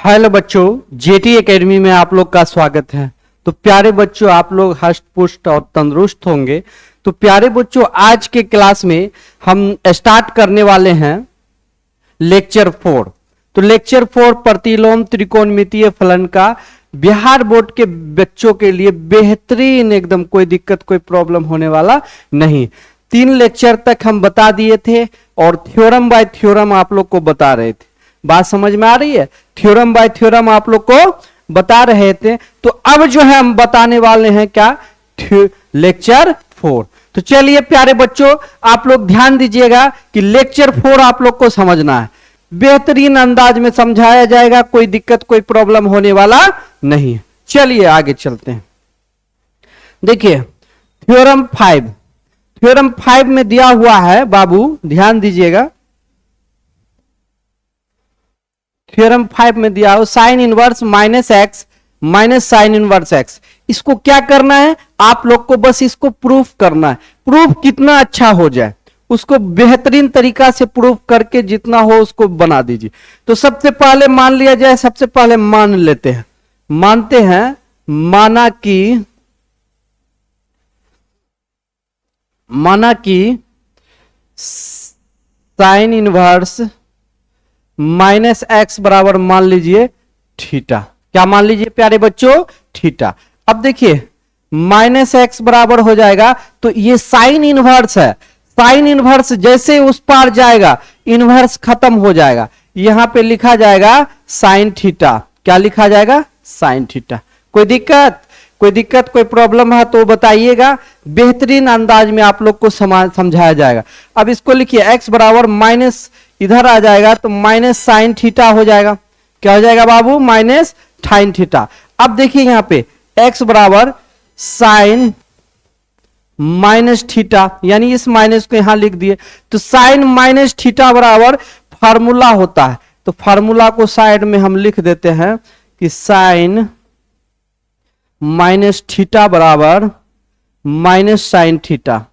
Hello बच्चों, jetty academy में आप लोग का स्वागत है। तो प्यारे बच्चों, आप लोग हष्ट पुष्ट और तंदुरुस्त होंगे। तो प्यारे बच्चों, आज के क्लास में हम स्टार्ट करने वाले हैं लेक्चर 4। तो लेक्चर 4 प्रतिलोम त्रिकोणमितीय फलन का बिहार बोर्ड के बच्चों के लिए बेहतरीन, एकदम कोई दिक्कत कोई प्रॉब्लम होने वाला नहीं। 3 लेक्चर तक हम बता दिए थे और थ्योरम बाय थ्योरम आप लोग को बता रहे थे। बात समझ में आ रही है? थ्योरम बाय थ्योरम आप लोग को बता रहे थे। तो अब जो है हम बताने वाले हैं क्या, लेक्चर 4। तो चलिए प्यारे बच्चों, आप लोग ध्यान दीजिएगा कि लेक्चर 4 आप लोग को समझना है। बेहतरीन अंदाज में समझाया जाएगा, कोई दिक्कत कोई प्रॉब्लम होने वाला नहीं। चलिए आगे चलते हैं। देखिए थ्योरम 5 में दिया हुआ है, बाबू ध्यान दीजिएगा। थ्योरम 5 में दिया हो sine inverse minus x minus sine inverse x. इसको क्या करना है आप लोग को, बस इसको प्रूफ करना है। प्रूफ कितना अच्छा हो जाए उसको बेहतरीन तरीका से प्रूफ करके जितना हो उसको बना दीजिए। तो सबसे पहले मान लिया जाए, सबसे पहले मान लेते हैं, मानते हैं, माना कि साइन इनवर्स माइनस एक्स बराबर मान लीजिए थीटा। क्या मान लीजिए प्यारे बच्चों? थीटा। अब देखिए माइनस एक्स बराबर हो जाएगा, तो ये साइन इनवर्स है। साइन इनवर्स जैसे उस पार जाएगा इनवर्स खत्म हो जाएगा, यहां पे लिखा जाएगा साइन थीटा। क्या लिखा जाएगा? Sine theta. कोई दिक्कत कोई प्रॉब्लम है तो बताइएगा, बेहतरीन अंदाज में आप लोग को समझाया जाएगा। अब इसको लिखिए x बराबर माइनस, इधर आ जाएगा तो माइनस साइन थीटा हो जाएगा। क्या हो जाएगा बाबू? Minus sine theta. अब देखिए यहां पे x बराबर साइन माइनस थीटा, यानी इस माइनस को यहां लिख दिए। तो साइन माइनस थीटा बराबर फार्मूला होता है, तो फार्मूला को साइड में हम लिख देते हैं कि साइन माइनस थीटा बराबर minus sine theta,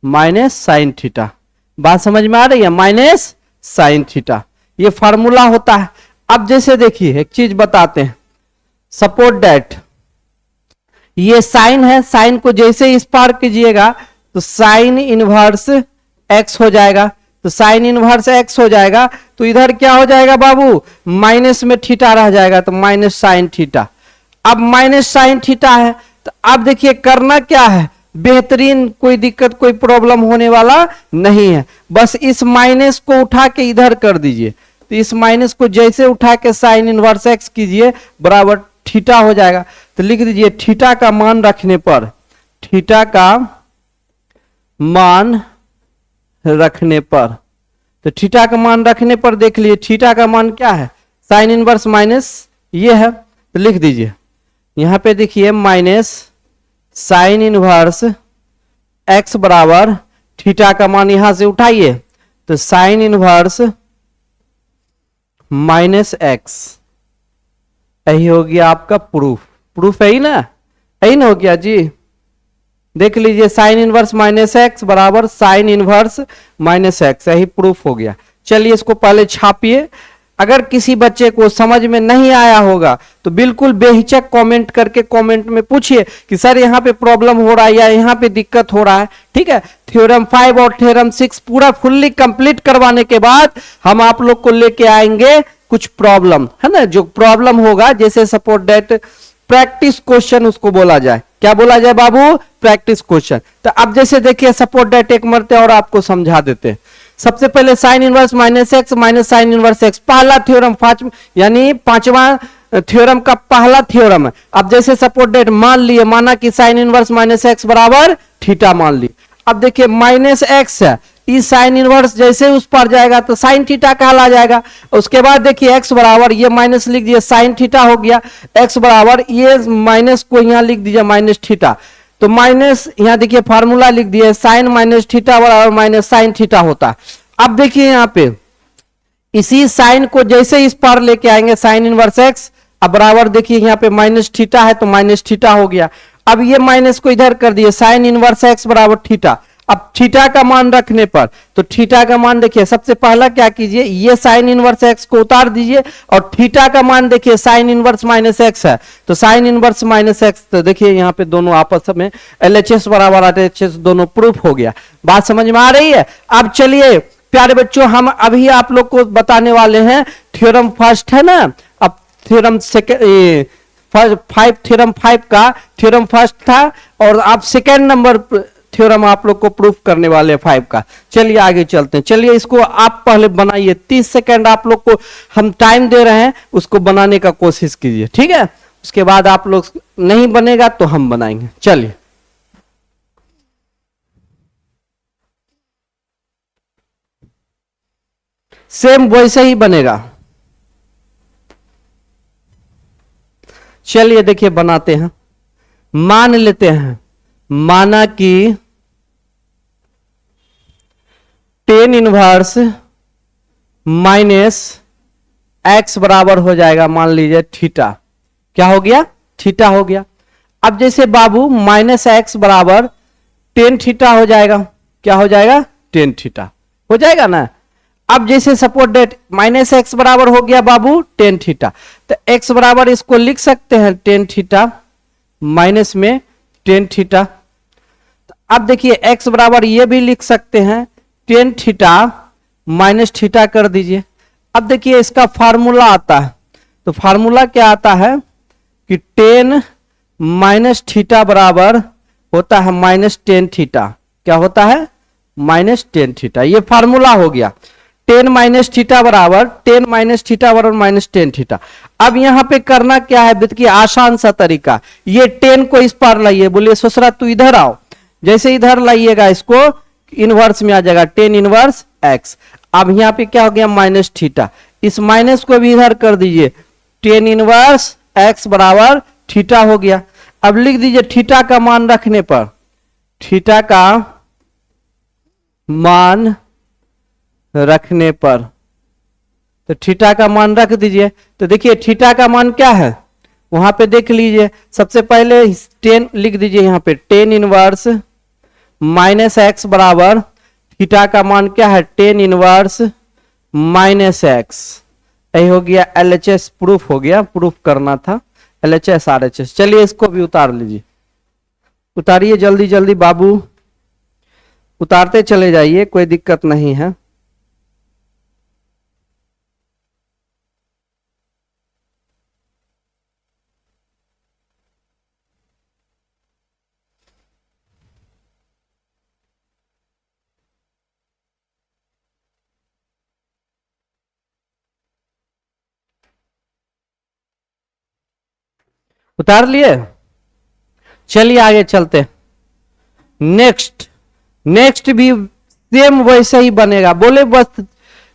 minus sine theta. बात समझ में आ रही है? माइनस साइन थीटा ये फार्मूला होता है। अब जैसे देखिए एक चीज बताते हैं, सपोज दैट ये साइन है, साइन को जैसे इस पार कीजिएगा तो साइन इनवर्स एक्स हो जाएगा। तो साइन इनवर्स एक्स हो जाएगा तो इधर क्या हो जाएगा बाबू? माइनस में थीटा रह जाएगा, तो माइनस साइन थीटा। अब माइनस साइन थीटा है, तो अब देखिए करना क्या है, बेहतरीन, कोई दिक्कत कोई प्रॉब्लम होने वाला नहीं है। बस इस माइनस को उठा के इधर कर दीजिए, तो इस माइनस को जैसे उठा के साइन इनवर्स एक्स कीजिए बराबर थीटा हो जाएगा। तो लिख दीजिए थीटा का मान रखने पर, थीटा का मान रखने पर, तो थीटा का मान रखने पर देख लीजिए थीटा का मान क्या है, साइन इनवर्स माइनस ये है। तो लिख दीजिए यहां पे देखिए माइनस साइन इनवर्स एक्स बराबर थीटा का मान यहां से उठाइए, तो साइन इनवर्स माइनस एक्स। यही हो गया आपका प्रूफ है ही ना, यही ना हो गया जी। देख लीजिए साइन इनवर्स माइनस एक्स बराबर साइन इनवर्स माइनस एक्स, यही प्रूफ हो गया। चलिए इसको पहले छापिए। अगर किसी बच्चे को समझ में नहीं आया होगा तो बिल्कुल बेहिचक कमेंट करके कमेंट में पूछिए कि सर यहाँ पे प्रॉब्लम हो रहा है या यहाँ पे दिक्कत हो रहा है। ठीक है, थ्योरम 5 और थ्योरम 6 पूरा फुल्ली कंप्लीट करवाने के बाद हम आप लोग को लेके आएंगे कुछ प्रॉब्लम, है ना। जो प्रॉब्लम होगा जैसे सपोज दैट प्रैक्टिस क्वेश्चन उसको बोला जाए। क्या बोला जाए बाबू? Practice question. तो अब जैसे देखिए सपोज दैट एक मरते और आपको समझा देते हैं। सबसे पहले sine inverse minus x minus sine inverse x, पहला थ्योरम, यानी 5वां थ्योरम का पहला थ्योरम है। अब जैसे सपोज दैट माना कि साइन इनवर्स माइनस एक्स बराबर थीटा मान ली। अब देखिए माइनस एक्स है, इस साइन इनवर्स जैसे उस पर जाएगा तो साइन थीटा कहला जाएगा। उसके बाद देखिए एक्स बराबर, ये माइनस लिख दिए साइन थीटा हो गया, एक्स बराबर ये माइनस को यहां लिख दीजिए माइनस थीटा। तो माइनस यहां देखिए फार्मूला लिख दिए, साइन माइनस थीटा बराबर माइनस साइन थीटा होता। अब देखिए यहां पे इसी साइन को जैसे इस पार लेके आएंगे साइन इनवर्स एक्स, अब बराबर देखिए यहां पे माइनस थीटा है तो माइनस थीटा हो गया। अब ये माइनस को इधर कर दिए, साइन इनवर्स एक्स बराबर थीटा। अब थीटा का मान रखने पर, तो थीटा का मान देखिए सबसे पहला क्या कीजिए, ये साइन इनवर्स एक्स को उतार दीजिए और थीटा का मान देखिए साइन इनवर्स माइनस एक्स है, तो साइन इनवर्स माइनस एक्स, तो देखिए यहाँ पे दोनों आपस में LHS बराबर RHS दोनों प्रूफ हो गया। बात समझ में आ रही है? अब चलिए प्यारे बच्चों, हम अभी आप लोग को बताने वाले हैं थ्योरम फर्स्ट है ना, अब थ्योरम सेकेंड, थ्योरम 5 का थ्योरम फर्स्ट था और आप सेकेंड नंबर थ्योरम आप लोग को प्रूफ करने वाले 5 का। चलिए आगे चलते हैं, चलिए इसको आप पहले बनाइए, 30 सेकेंड आप लोग को हम टाइम दे रहे हैं, उसको बनाने का कोशिश कीजिए, ठीक है? उसके बाद आप लोग नहीं बनेगा तो हम बनाएंगे। चलिए सेम वैसे ही बनेगा। चलिए देखिए बनाते हैं, मान लेते हैं, माना कि टेन इनवर्स माइनस एक्स बराबर हो जाएगा, मान लीजिए थीटा, क्या हो गया? थीटा हो गया। अब जैसे बाबू माइनस एक्स बराबर टेन थीटा हो जाएगा, क्या हो जाएगा? टेन थीटा हो जाएगा ना। अब जैसे सपोज डेट माइनस एक्स बराबर हो गया बाबू टेन थीटा, तो एक्स बराबर इसको लिख सकते हैं टेन थीटा माइनस में टेन थीटा। अब देखिए एक्स बराबर ये भी लिख सकते हैं टेन थीटा माइनस थीटा कर दीजिए। अब देखिए इसका फार्मूला आता है, तो फार्मूला क्या आता है कि टेन माइनस थीटा बराबर होता है माइनस टेन थीटा, क्या होता है? Minus tan theta. ये फार्मूला हो गया, टेन माइनस थीटा बराबर टेन माइनस थीटा बराबर माइनस टेन थीटा। अब यहां पे करना क्या है देखिए, आसान सा तरीका, ये टेन को इस पार लाइए, बोलिए ससुरा तू इधर आओ, जैसे इधर लाइएगा इसको इनवर्स में आ जाएगा टेन इनवर्स एक्स। अब यहाँ पे क्या हो गया? माइनस थीटा, इस माइनस को भी इधर कर दीजिए, टेन इनवर्स एक्स बराबर थीटा हो गया। अब लिख दीजिए थीटा का मान रखने पर, थीटा का मान रखने पर, तो थीटा का मान रख दीजिए। तो देखिए थीटा का मान क्या है वहां पे देख लीजिए, सबसे पहले टेन लिख दीजिए, यहाँ पे टेन इनवर्स माइनस एक्स बराबर थीटा का मान क्या है? Tan inverse minus x. यही हो गया LHS प्रूफ हो गया, प्रूफ करना था LHS RHS। चलिए इसको भी उतार लीजिए, उतारिए जल्दी जल्दी बाबू, उतारते चले जाइए, कोई दिक्कत नहीं है। उतार लिए? चलिए आगे चलते। नेक्स्ट, नेक्स्ट भी सेम वैसे ही बनेगा, बोले बस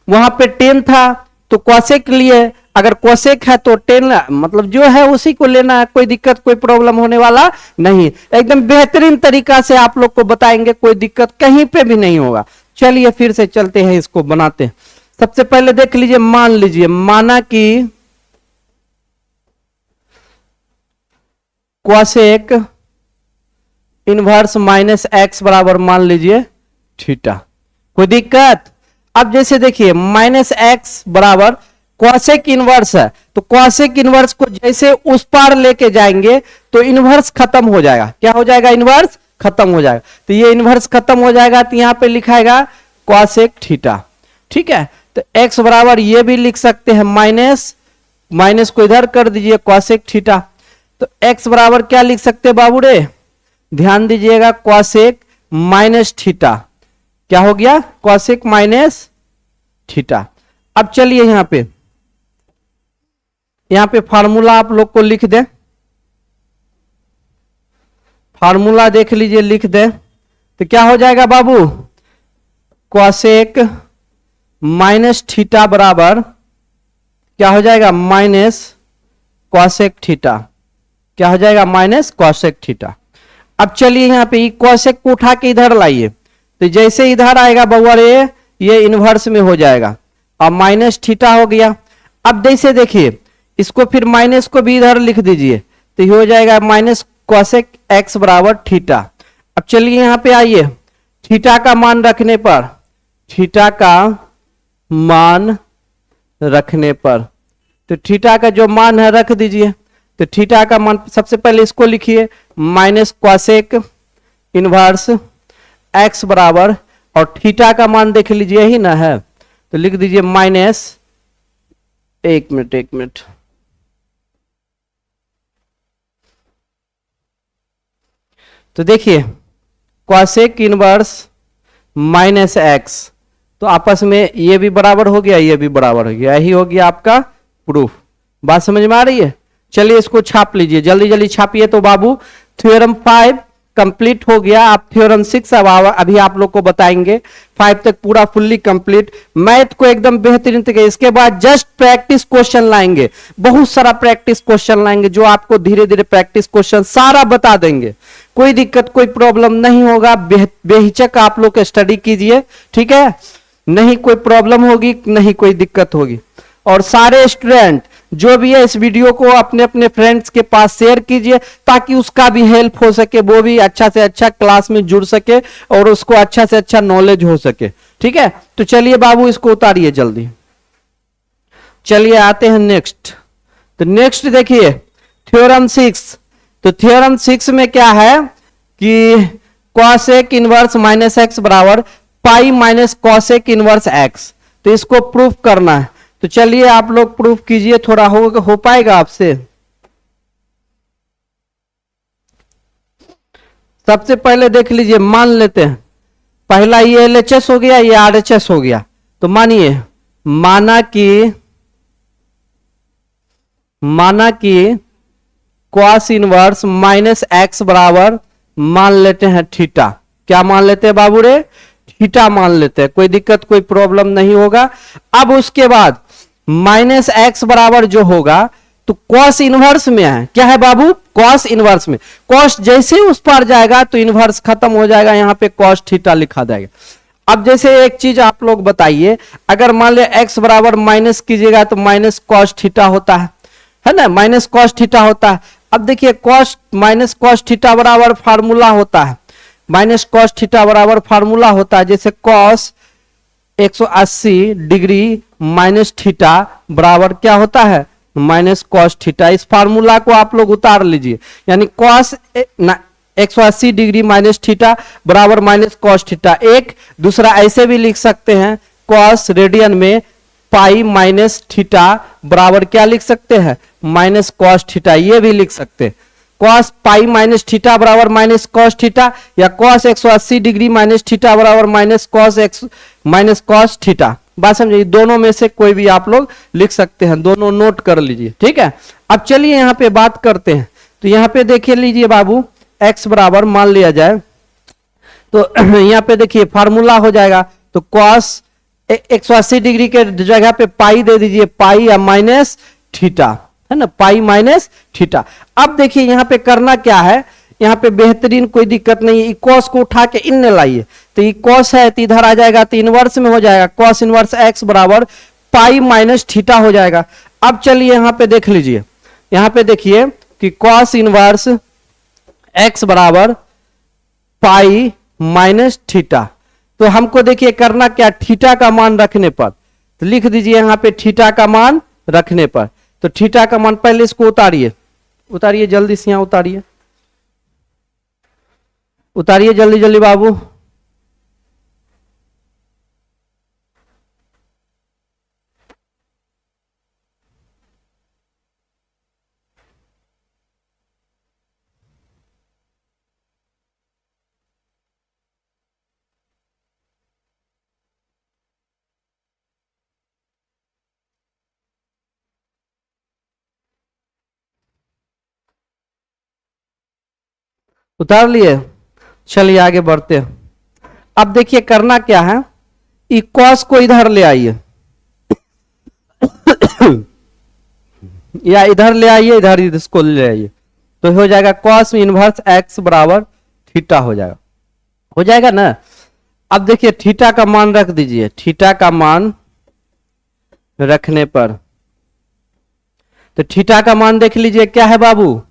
वहां पे टेन था तो कोसेक लिए, अगर कोसेक है तो टेन मतलब जो है उसी को लेना है, कोई दिक्कत कोई प्रॉब्लम होने वाला नहीं, एकदम बेहतरीन तरीका से आप लोग को बताएंगे, कोई दिक्कत कहीं पे भी नहीं होगा। चलिए फिर से चलते हैं, इसको बनाते हैं। सबसे पहले देख लीजिए, मान लीजिए, माना कि कोसेक इनवर्स माइनस एक्स बराबर मान लीजिए थीटा, कोई दिक्कत? अब जैसे देखिए माइनस एक्स बराबर कोसेक इनवर्स है, तो कोसेक इनवर्स को जैसे उस पार लेके जाएंगे तो इनवर्स खत्म हो जाएगा, क्या हो जाएगा? इनवर्स खत्म हो जाएगा। तो ये इनवर्स खत्म हो जाएगा तो यहां पे लिखाएगा कोसेक थीटा, ठीक है? तो एक्स बराबर ये भी लिख सकते हैं माइनस, माइनस को इधर कर दीजिए कोसेक थीटा, तो एक्स बराबर क्या लिख सकते हैं बाबू रे? ध्यान दीजिएगा, कोसेक माइनस थीटा, क्या हो गया? Cosec minus theta. अब चलिए यहां पे फार्मूला आप लोग को लिख दे, फार्मूला देख लीजिए, लिख दे तो क्या हो जाएगा बाबू? कोसेक माइनस थीटा बराबर क्या हो जाएगा? माइनस कोसेक थीटा, क्या हो जाएगा? Minus cosec theta. अब चलिए यहाँ पे कोसेक को उठा के इधर लाइए, तो जैसे इधर आएगा बउआ रे ये इनवर्स में हो जाएगा, अब माइनस थीटा हो गया। अब जैसे देखिए इसको फिर माइनस को भी इधर लिख दीजिए, तो ये हो जाएगा माइनस कोसेक एक्स बराबर थीटा। अब चलिए यहाँ पे आइए, थीटा का मान रखने पर, थीटा का मान रखने पर, तो थीटा का जो मान है रख दीजिए। तो थीटा का मान सबसे पहले इसको लिखिए माइनस कॉसेक इनवर्स एक्स बराबर, और थीटा का मान देख लीजिए ही ना है, तो लिख दीजिए माइनस, एक मिनट, तो देखिए कॉसेक इनवर्स माइनस एक्स, तो आपस में ये भी बराबर हो गया, ये भी बराबर हो गया, यही हो गया आपका प्रूफ। बात समझ में आ रही है? चलिए इसको छाप लीजिए, जल्दी जल्दी छापिए। तो बाबू थ्योरम 5 कंप्लीट हो गया। आप थ्योरम 6 अब अभी आप लोग को बताएंगे। 5 तक पूरा फुल्ली कंप्लीट, मैथ को एकदम बेहतरीन तरीके। इसके बाद जस्ट प्रैक्टिस क्वेश्चन लाएंगे, बहुत सारा प्रैक्टिस क्वेश्चन लाएंगे, जो आपको धीरे धीरे प्रैक्टिस क्वेश्चन सारा बता देंगे। कोई दिक्कत कोई प्रॉब्लम नहीं होगा, बेहिचक आप लोग स्टडी कीजिए, ठीक है? नहीं कोई प्रॉब्लम होगी, नहीं कोई दिक्कत होगी। और सारे स्टूडेंट जो भी है इस वीडियो को अपने अपने फ्रेंड्स के पास शेयर कीजिए, ताकि उसका भी हेल्प हो सके, वो भी अच्छा से अच्छा क्लास में जुड़ सके और उसको अच्छा से अच्छा नॉलेज हो सके, ठीक है? तो चलिए बाबू इसको उतारिए जल्दी। चलिए आते हैं नेक्स्ट। तो नेक्स्ट देखिए थ्योरम 6। तो थ्योरम 6 में क्या है कि कॉसेक इनवर्स माइनस एक्स बराबर pi minus cosec inverse x, तो इसको प्रूफ करना है। तो चलिए आप लोग प्रूफ कीजिए, थोड़ा हो पाएगा आपसे? सबसे पहले देख लीजिए, मान लेते हैं पहला ये LHS हो गया, ये RHS हो गया। तो मानिए, माना कि कॉस इनवर्स माइनस एक्स बराबर मान लेते हैं थीटा। क्या मान लेते हैं बाबू रे? थीटा मान लेते हैं, कोई दिक्कत कोई प्रॉब्लम नहीं होगा। अब उसके बाद माइनस एक्स बराबर जो होगा, तो कॉस इनवर्स में है, क्या है बाबू? कॉस इनवर्स में। कॉस जैसे उस पर जाएगा तो इनवर्स खत्म हो जाएगा, यहां पे कॉस थीटा लिखा जाएगा। अब जैसे एक चीज आप लोग बताइए, अगर मान ले एक्स बराबर माइनस कीजिएगा तो माइनस कॉस थीटा होता है ना? माइनस कॉस थीटा होता है। अब देखिए कॉस माइनस कॉस थीटा बराबर फार्मूला होता है, माइनस कॉस थीटा बराबर फार्मूला होता है, जैसे कॉस 180 डिग्री माइनस थीटा बराबर क्या होता है? Minus cos theta. इस फार्मूला को आप लोग उतार लीजिए, यानी कॉस 180 डिग्री माइनस थीटा बराबर माइनस कॉस थीटा। एक दूसरा ऐसे भी लिख सकते हैं, कॉस रेडियन में पाई माइनस थीटा बराबर क्या लिख सकते हैं? माइनस कॉस थीटा, ये भी लिख सकते हैं। कॉस पाई माइनस थीटा बराबर माइनस कॉस थीटा, या कॉस 180 डिग्री माइनस थीटा बराबर माइनस कॉस थीटा। बात समझिए, दोनों में से कोई भी आप लोग लिख सकते हैं, दोनों नोट कर लीजिए, ठीक है? अब चलिए यहां पे बात करते हैं। तो यहां पे देखिए लीजिए बाबू, x बराबर मान लिया जाए, तो यहां पे देखिए फार्मूला हो जाएगा, तो कॉस 180 डिग्री के जगह पे पाई दे दीजिए, पाई या माइनस थीटा, है ना? Pi minus theta. अब देखिए यहां पे करना क्या है, यहां पे बेहतरीन कोई दिक्कत नहीं है, कॉस को उठा के इन लाइए, तो ये कॉस है तो इधर आ जाएगा, तो इनवर्स में हो जाएगा, कॉस इनवर्स एक्स बराबर पाई माइनस थीटा हो जाएगा। अब चलिए यहां पे देख लीजिए, यहां पे देखिए कि कॉस इनवर्स एक्स बराबर पाई माइनस थीटा। तो हमको देखिए करना क्या, थीटा का मान रखने पर, तो लिख दीजिए यहां पे थीटा का मान रखने पर। तो थीटा का मान पहले इसको उतारिए जल्दी से, यहां उतारिए जल्दी जल्दी बाबू। उतार लिए? चलिए आगे बढ़ते हैं। अब देखिए करना क्या है, कॉस को इधर ले आइए या इधर ले आइए, इधर इसको ले आइए, तो हो जाएगा कॉस इनवर्स एक्स बराबर थीटा हो जाएगा ना? अब देखिए थीटा का मान रख दीजिए, थीटा का मान रखने पर, तो थीटा का मान देख लीजिए क्या है बाबू,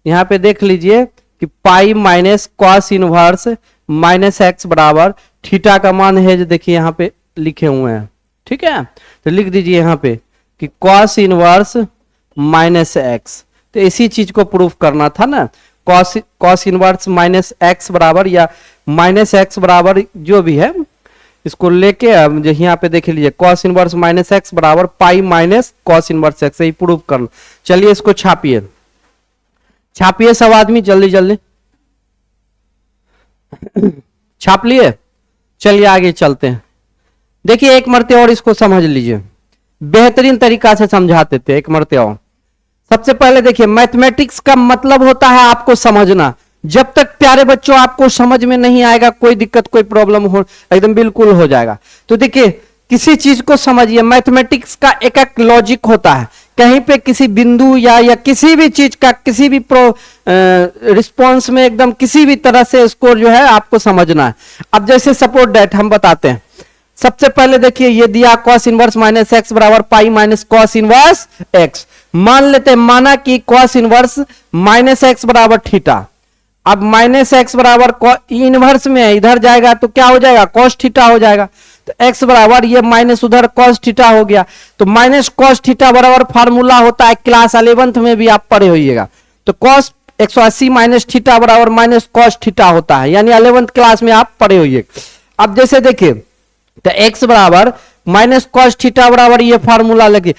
यहां पे देख लीजिए कि pi minus cos inverse minus x बराबर थीटा का मान है जो देखिए यहाँ पे लिखे हुए हैं, ठीक है। तो लिख दीजिए यहाँ पे कि कॉस इनवर्स माइनस एक्स, तो इसी चीज को प्रूफ करना था ना। कॉस इनवर्स माइनस एक्स बराबर या माइनस एक्स बराबर जो भी है इसको लेके अब यहाँ पे देख लीजिए कॉस इनवर्स माइनस एक्स बराबर pi minus cos inverse x, यही प्रूफ करना। चलिए इसको छापिए, छापिए सब आदमी जल्दी जल्दी छाप लिए। चलिए आगे चलते हैं। देखिए एक मरते और इसको समझ लीजिए, बेहतरीन तरीका से समझाते थे एक मरते और। सबसे पहले देखिए मैथमेटिक्स का मतलब होता है आपको समझना। जब तक प्यारे बच्चों आपको समझ में नहीं आएगा कोई दिक्कत कोई प्रॉब्लम हो एकदम बिल्कुल हो जाएगा। तो देखिए किसी चीज को समझिए, मैथमेटिक्स का एक एक लॉजिक होता है। कहीं पे किसी बिंदु या किसी भी चीज का किसी भी रिस्पॉन्स में एकदम किसी भी तरह से इसको जो है आपको समझना है। अब जैसे सपोर्ट डेट हम बताते हैं। सबसे पहले देखिए ये दिया कॉस इनवर्स माइनस एक्स बराबर pi minus cos inverse x. मान लेते हैं, माना कि कॉस इनवर्स माइनस एक्स बराबर थीटा। अब माइनस एक्स बराबर इनवर्स में है, इधर जाएगा तो क्या हो जाएगा कॉस थीटा हो जाएगा। तो एक्स बराबर ये माइनस उधर कॉस थीटा हो गया। तो माइनस कॉस थीटा बराबर फार्मूला होता है, क्लास 11th में भी आप पढ़े होइएगा। तो कॉस 180 माइनस थीटा बराबर माइनस कॉस थीटा होता है, यानी 11th क्लास में आप पढ़े होइए। अब जैसे देखिए तो एक्स बराबर माइनस कॉस थीटा बराबर ये फार्मूला लगे,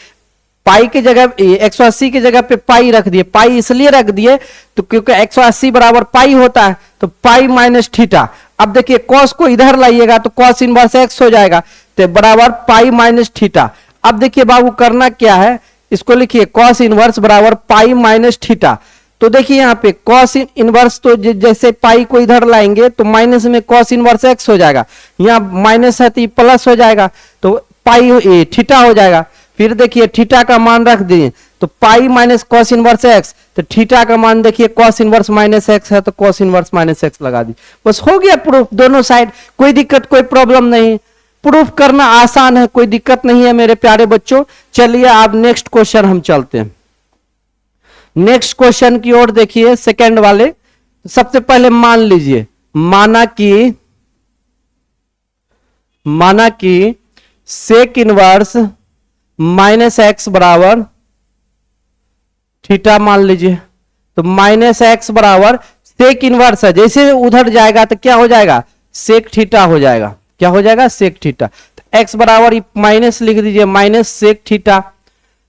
पाई की जगह 180 की जगह पे पाई रख दिए। पाई इसलिए रख दिए तो क्योंकि 180 बराबर पाई होता है, तो पाई माइनस थीटा। अब देखिए कॉस को इधर लाइएगा तो कॉस इनवर्स एक्स हो जाएगा, तो बराबर पाई माइनस थीटा। अब देखिए बाबू करना क्या है, इसको लिखिए कॉस इनवर्स बराबर पाई माइनस थीटा। तो देखिए यहाँ पे कॉस इनवर्स तो जैसे पाई को इधर लाएंगे तो माइनस में कॉस इनवर्स एक्स हो जाएगा, यहाँ माइनस है तो प्लस हो जाएगा, तो पाई थीटा हो जाएगा। फिर देखिए थीटा का मान रख दिए तो pi minus cos inverse x, तो थीटा का मान देखिए कॉस इनवर्स माइनस एक्स है तो कॉस इनवर्स माइनस एक्स लगा दी, बस हो गया प्रूफ दोनों साइड। कोई दिक्कत कोई प्रॉब्लम नहीं, प्रूफ करना आसान है, कोई दिक्कत नहीं है मेरे प्यारे बच्चों। चलिए अब नेक्स्ट क्वेश्चन हम चलते हैं। नेक्स्ट क्वेश्चन की ओर देखिए, सेकंड वाले। सबसे पहले मान लीजिए, माना कि सेक इनवर्स माइनस एक्स बराबर थीटा मान लीजिए। तो माइनस एक्स बराबर सेक इनवर्स है, जैसे उधर जाएगा तो क्या हो जाएगा सेक थीटा हो जाएगा। क्या हो जाएगा सेक थीटा। तो एक्स बराबर माइनस लिख दीजिए माइनस सेक थीटा।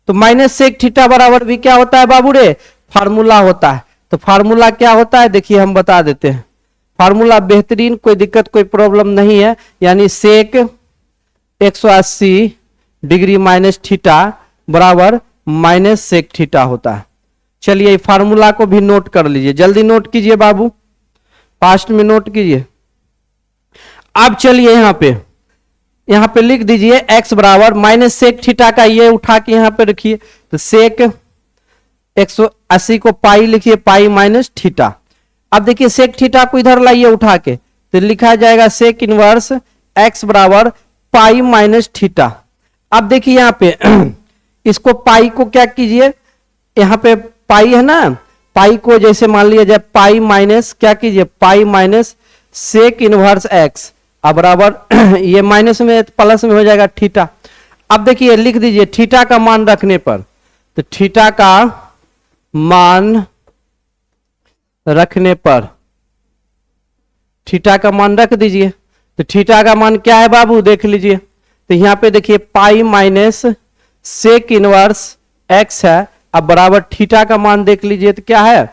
तो माइनस सेक थीटा बराबर भी क्या होता है बाबू रे फार्मूला होता है। तो फार्मूला क्या होता है देखिए हम बता देते हैं। फार्मूला बेहतरीन, कोई दिक्कत कोई प्रॉब्लम नहीं है, यानी सेक 180 डिग्री माइनस थीटा बराबर माइनस सेक थीटा होता है। चलिए फार्मूला को भी नोट कर लीजिए, जल्दी नोट कीजिए बाबू, फास्ट में नोट कीजिए। अब चलिए यहां पे लिख दीजिए x बराबर माइनस सेक थीटा का ये उठा के यहां पे रखिए। तो सेक 180 को पाई लिखिए, पाई माइनस थीटा। अब देखिए सेक थीटा को इधर लाइए उठा के, तो लिखा जाएगा सेक इनवर्स x बराबर पाई माइनस थीटा। अब देखिए यहां पे इसको पाई को क्या कीजिए, यहां पे पाई है ना, पाई को जैसे मान लिया जाए पाई माइनस क्या कीजिए pi minus sec inverse x. अब बराबर ये माइनस में प्लस में हो जाएगा थीटा। अब देखिए लिख दीजिए थीटा का मान रखने पर, तो थीटा का मान रखने पर थीटा का मान रख दीजिए। तो थीटा का मान क्या है बाबू देख लीजिए। तो यहां पे देखिए pi minus sec inverse x है। अब बराबर थीटा का मान देख लीजिए तो क्या है,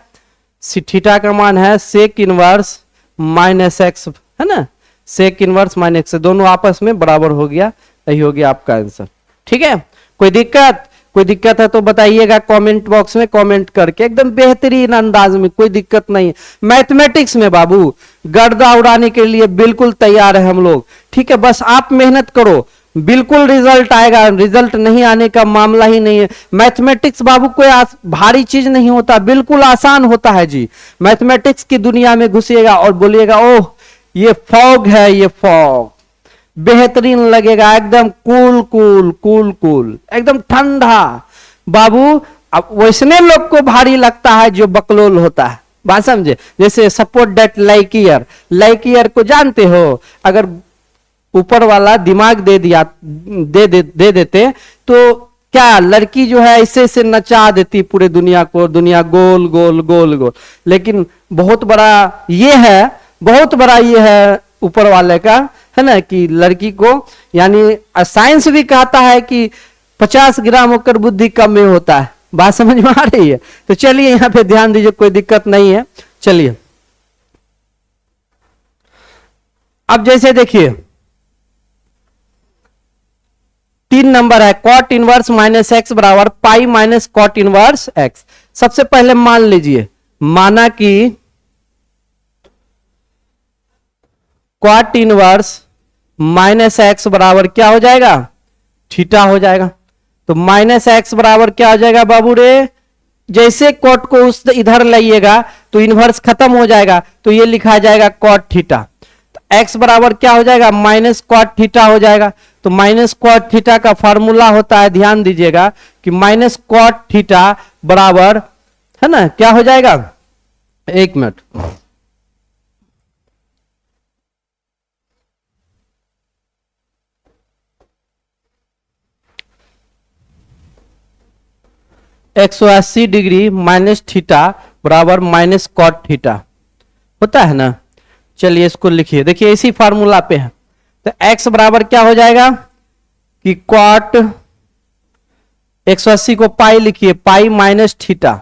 थीटा का मान है सेक इनवर्स माइनस एक्स, है ना, सेक इनवर्स माइनस एक्स, दोनों आपस में बराबर हो गया। यही हो गया आपका आंसर। ठीक है, कोई दिक्कत है तो बताइएगा कमेंट बॉक्स में कमेंट करके, एकदम बेहतरीन अंदाज में, कोई दिक्कत नहीं है। मैथमेटिक्स में बाबू गर्दा उड़ाने के लिए बिल्कुल तैयार है हम लोग। ठीक है, बस आप मेहनत करो, बिल्कुल रिजल्ट आएगा, रिजल्ट नहीं आने का मामला ही नहीं है। मैथमेटिक्स बाबू कोई भारी चीज नहीं होता, बिल्कुल आसान होता है जी। मैथमेटिक्स की दुनिया में घुसिएगा और बोलिएगा ओह ये फॉग है, ये फॉग बेहतरीन लगेगा, एकदम कूल कूल कूल कूल, एकदम ठंडा बाबू। अब वैसने लोग को भारी लगता है जो बकलोल होता है, बात समझे। जैसे सपोर्ट दैट लाइक ईयर को जानते हो, अगर ऊपर वाला दिमाग दे दिया दे देते तो क्या लड़की जो है ऐसे से नचा देती पूरे दुनिया को, दुनिया गोल गोल गोल गोल। लेकिन बहुत बड़ा ये है ऊपर वाले का, है ना, कि लड़की को, यानी साइंस भी कहता है कि 50 ग्राम होकर बुद्धि कम में होता है। बात समझ में आ रही है। तो चलिए यहाँ पे ध्यान दीजिए, कोई दिक्कत नहीं है। चलिए अब जैसे देखिए 3 नंबर है, कॉट इनवर्स माइनस एक्स बराबर pi minus cot inverse x. सबसे पहले मान लीजिए, माना कि कॉट इनवर्स माइनस एक्स बराबर क्या हो जाएगा, थीटा हो जाएगा। तो माइनस एक्स बराबर क्या हो जाएगा बाबू रे, जैसे कॉट को उस इधर लाइएगा तो इनवर्स खत्म हो जाएगा, तो ये लिखा जाएगा कॉट थीटा। तो एक्स बराबर क्या हो जाएगा, माइनस कॉट थीटा हो जाएगा। तो माइनस कॉट थीटा का फॉर्मूला होता है, ध्यान दीजिएगा, कि माइनस कॉट थीटा बराबर, है ना, क्या हो जाएगा, एक मिनट, (180 डिग्री माइनस थीटा बराबर माइनस कॉट थीटा होता है ना। चलिए इसको लिखिए, देखिए इसी फार्मूला पे है। तो x बराबर क्या हो जाएगा कि कॉट 180 को पाई लिखिए, पाई माइनस थीटा।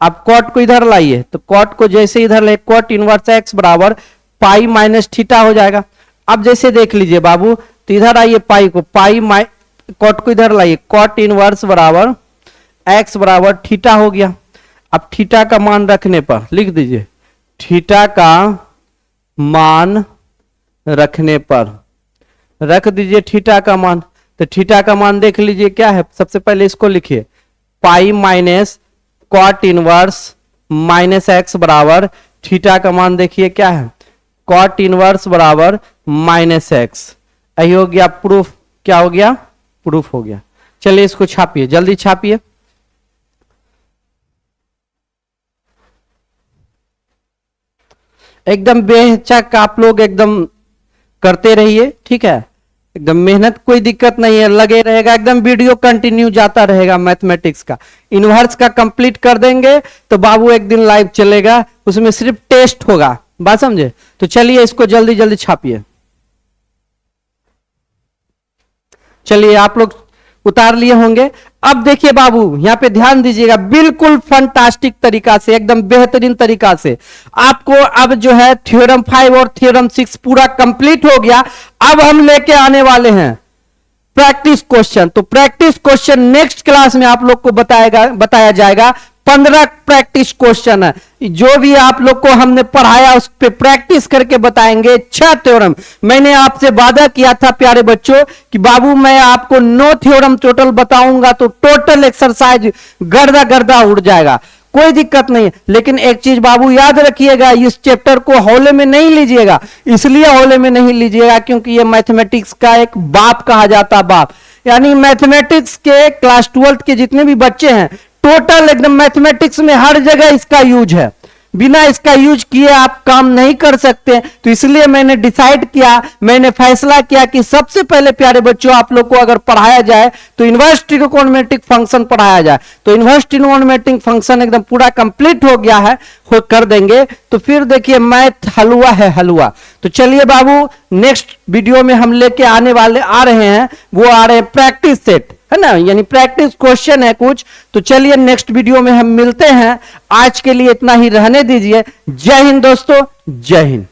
अब कॉट को इधर लाइए, तो कॉट को जैसे इधर लाइए, कॉट इनवर्स x बराबर पाई माइनस थीटा हो जाएगा। अब जैसे देख लीजिए बाबू, तो इधर आइए, पाई को कॉट को इधर लाइए, कॉट इनवर्स बराबर x बराबर थीटा हो गया। अब थीटा का मान रखने पर लिख दीजिए, थीटा का मान रखने पर रख दीजिए थीटा का मान। तो थीटा का मान देख लीजिए क्या है, सबसे पहले इसको लिखिए, pi minus cot inverse minus x बराबर थीटा का मान देखिए क्या है, कॉट इनवर्स बराबर माइनस एक्स। यही हो गया प्रूफ। क्या हो गया, प्रूफ हो गया। चलिए इसको छापिए, जल्दी छापिए। एकदम बेहिचक आप लोग एकदम करते रहिए, ठीक है, एकदम मेहनत, कोई दिक्कत नहीं है, लगे रहेगा, एकदम वीडियो कंटिन्यू जाता रहेगा। मैथमेटिक्स का इनवर्स का कंप्लीट कर देंगे तो बाबू एक दिन लाइव चलेगा, उसमें सिर्फ टेस्ट होगा। बात समझे। तो चलिए इसको जल्दी जल्दी छापिए। चलिए आप लोग उतार लिए होंगे। अब देखिए बाबू, यहां पे ध्यान दीजिएगा, बिल्कुल फंटास्टिक तरीका से, एकदम बेहतरीन तरीका से आपको अब जो है थ्योरम 5 और थ्योरम 6 पूरा कंप्लीट हो गया। अब हम लेके आने वाले हैं प्रैक्टिस क्वेश्चन। तो प्रैक्टिस क्वेश्चन नेक्स्ट क्लास में आप लोग को बताया जाएगा। 15 प्रैक्टिस क्वेश्चन है, जो भी आप लोग को हमने पढ़ाया उस पर प्रैक्टिस करके बताएंगे। 6 थ्योरम मैंने आपसे वादा किया था प्यारे बच्चों कि बाबू मैं आपको 9 थ्योरम टोटल बताऊंगा, तो टोटल एक्सरसाइज गर्दा गर्दा उड़ जाएगा, कोई दिक्कत नहीं। लेकिन एक चीज बाबू याद रखिएगा, इस चैप्टर को हौले में नहीं लीजिएगा। इसलिए हौले में नहीं लीजिएगा क्योंकि ये मैथमेटिक्स का एक बाप कहा जाता, बाप, यानी मैथमेटिक्स के क्लास 12 के जितने भी बच्चे हैं, टोटल एकदम मैथमेटिक्स में हर जगह इसका यूज है। बिना इसका यूज किए आप काम नहीं कर सकते। तो इसलिए मैंने डिसाइड किया, मैंने फैसला किया कि सबसे पहले प्यारे बच्चों आप लोग को अगर पढ़ाया जाए तो इनवर्स ट्रिगोनोमेट्रिक फंक्शन पढ़ाया जाए। तो इनवर्स ट्रिगोनोमेट्रिक फंक्शन एकदम पूरा कंप्लीट हो गया है, हो कर देंगे। तो फिर देखिए मैथ हलवा है, हलवा। तो चलिए बाबू, नेक्स्ट वीडियो में हम लेके आ रहे हैं, वो आ रहे हैं प्रैक्टिस सेट, है ना, यानी प्रैक्टिस क्वेश्चन है कुछ। तो चलिए नेक्स्ट वीडियो में हम मिलते हैं। आज के लिए इतना ही रहने दीजिए। जय हिंद दोस्तों, जय हिंद।